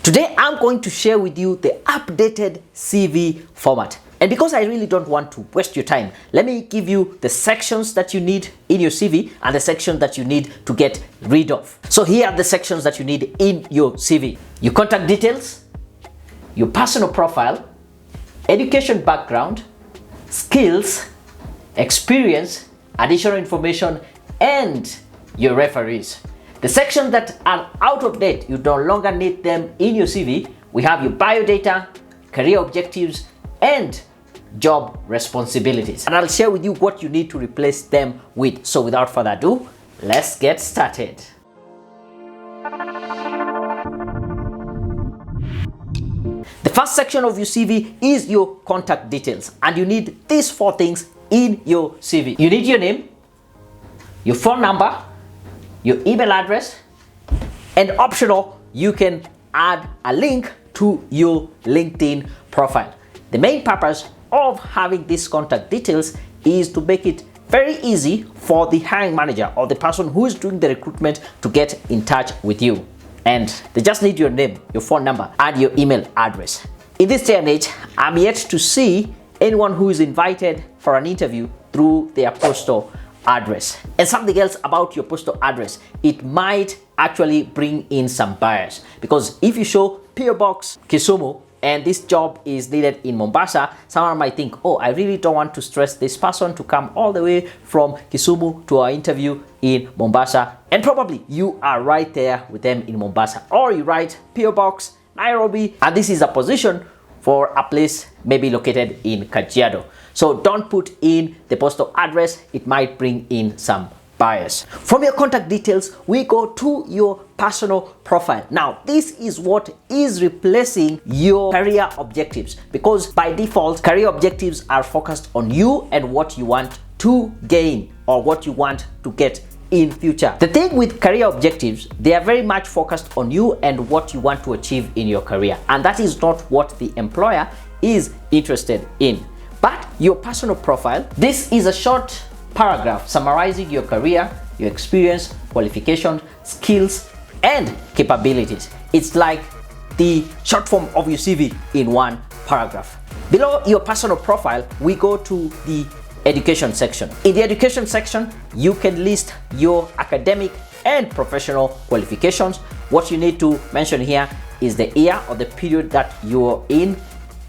Today, I'm going to share with you the updated CV format. And because I really don't want to waste your time, let me give you the sections that you need in your CV and the section that you need to get rid of. So here are the sections that you need in your CV. Your contact details, your personal profile, education background, skills, experience, additional information, and your referees. The sections that are out of date, you no longer need them in your CV. We have your biodata, career objectives, and job responsibilities. And I'll share with you what you need to replace them with. So without further ado, let's get started. The first section of your CV is your contact details, and you need these 4 things in your CV. You need your name, your phone number, your email address, and optional, you can add a link to your LinkedIn profile. The main purpose of having these contact details is to make it very easy for the hiring manager or the person who is doing the recruitment to get in touch with you. And they just need your name, your phone number, and your email address. In this day and age, I'm yet to see anyone who is invited for an interview through their postal address. And something else about your postal address, it might actually bring in some bias, because if you show PO Box Kisumu and this job is needed in Mombasa, someone might think, oh, I really don't want to stress this person to come all the way from Kisumu to our interview in Mombasa. And probably you are right there with them in Mombasa, or you write PO Box Nairobi, and this is a position for a place maybe located in Kajiado. So don't put in the postal address, it might bring in some bias. From your contact details, we go to your personal profile. Now, this is what is replacing your career objectives, because by default, career objectives are focused on you and what you want to gain or what you want to get in future. The thing with career objectives, they are very much focused on you and what you want to achieve in your career. And that is not what the employer is interested in. But your personal profile, this is a short paragraph summarizing your career, your experience, qualifications, skills, and capabilities. It's like the short form of your CV in one paragraph. Below your personal profile, we go to the education section. In the education section, you can list your academic and professional qualifications. What you need to mention here is the year or the period that you're in,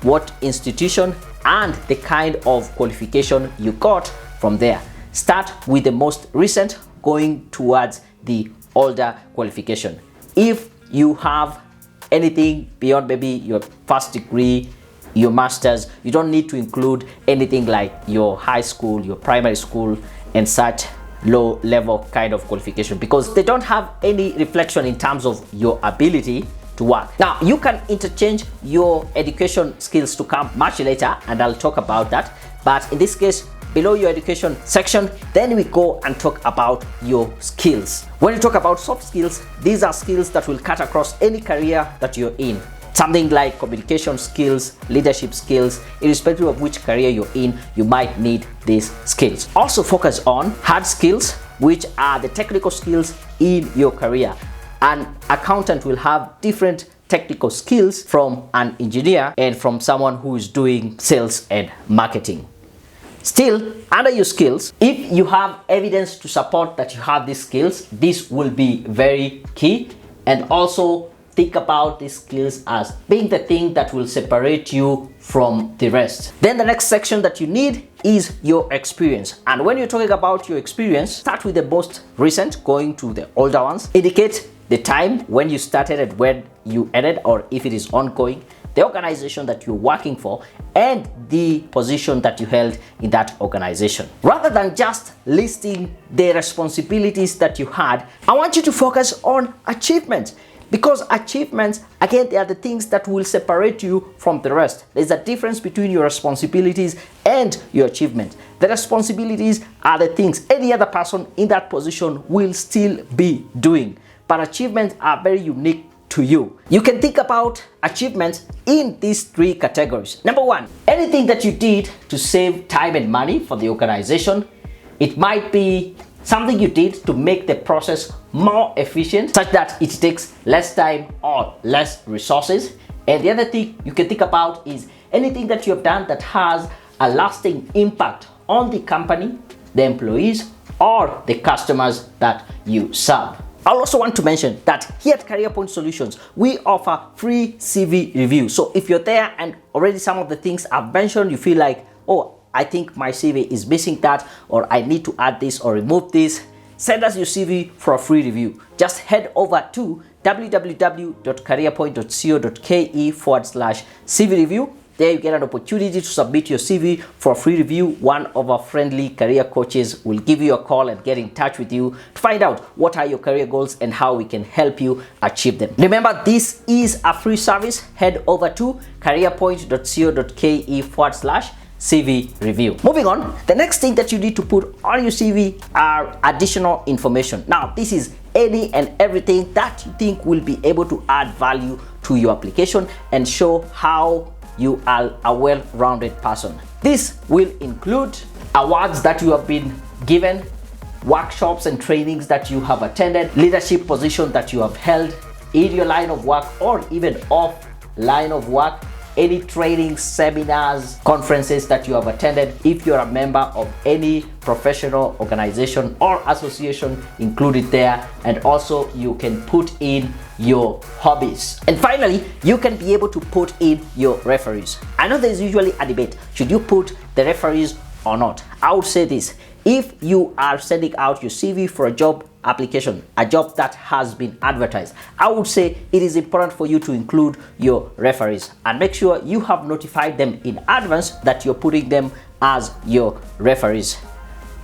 what institution, and the kind of qualification you got from there. Start with the most recent, going towards the older qualification. If you have anything beyond maybe your first degree, your master's, you don't need to include anything like your high school, your primary school, and such low level kind of qualification, because they don't have any reflection in terms of your ability to work. Now, you can interchange your education skills to come much later, and I'll talk about that. But in this case, below your education section, then we go and talk about your skills. When you talk about soft skills, these are skills that will cut across any career that you're in. Something like communication skills, leadership skills, irrespective of which career you're in, you might need these skills. Also focus on hard skills, which are the technical skills in your career. An accountant will have different technical skills from an engineer and from someone who is doing sales and marketing. Still, under your skills, if you have evidence to support that you have these skills, this will be very key. And also think about these skills as being the thing that will separate you from the rest. Then the next section that you need is your experience. And when you're talking about your experience, start with the most recent, going to the older ones. Indicate the time when you started and when you ended, or if it is ongoing, the organization that you're working for, and the position that you held in that organization. Rather than just listing the responsibilities that you had, I want you to focus on achievements. Because achievements, again, they are the things that will separate you from the rest. There's a difference between your responsibilities and your achievements. The responsibilities are the things any other person in that position will still be doing. But achievements are very unique to you. You can think about achievements in these 3 categories. Number 1, anything that you did to save time and money for the organization. It might be something you did to make the process more efficient such that it takes less time or less resources. And the other thing you can think about is anything that you have done that has a lasting impact on the company, the employees, or the customers that you serve. I also want to mention that here at Career Point Solutions, we offer free CV review. So if you're there and already some of the things I've mentioned, you feel like, oh, I think my CV is missing that, or I need to add this or remove this, send us your CV for a free review. Just head over to www.careerpoint.co.ke/CV review. There you get an opportunity to submit your CV for a free review. One of our friendly career coaches will give you a call and get in touch with you to find out what are your career goals and how we can help you achieve them. Remember, this is a free service. Head over to careerpoint.co.ke/CV review. Moving on, the next thing that you need to put on your CV are additional information. Now, this is any and everything that you think will be able to add value to your application and show how you are a well-rounded person. This will include awards that you have been given, workshops and trainings that you have attended, leadership position that you have held in your line of work or even off line of work, any trainings, seminars, conferences that you have attended, if you're a member of any professional organization or association, included there. And also you can put in your hobbies. And finally, you can be able to put in your referees. I know there's usually a debate, should you put the referees or not? I would say this: if you are sending out your CV for a job application, a job that has been advertised, I would say it is important for you to include your referees and make sure you have notified them in advance that you're putting them as your referees.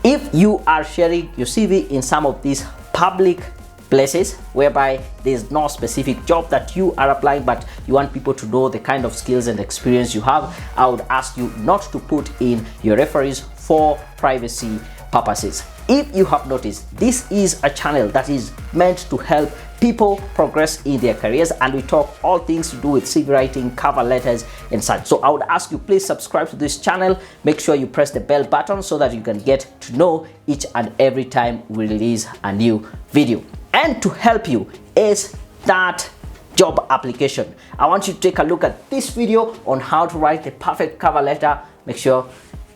If you are sharing your CV in some of these public places whereby there's no specific job that you are applying, but you want people to know the kind of skills and experience you have, I would ask you not to put in your referees for privacy purposes. If you have noticed, this is a channel that is meant to help people progress in their careers, and we talk all things to do with CV writing, cover letters and such. So I would ask you, please subscribe to this channel. Make sure you press the bell button so that you can get to know each and every time we release a new video. And to help you is that job application. I want you to take a look at this video on how to write the perfect cover letter. Make sure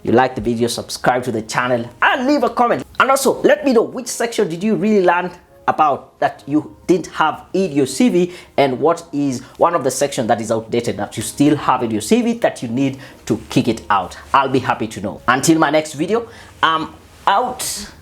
you like the video, subscribe to the channel and leave a comment. And also let me know which section did you really learn about that you didn't have in your CV, and what is one of the sections that is outdated that you still have in your CV that you need to kick it out. I'll be happy to know. Until my next video, I'm out.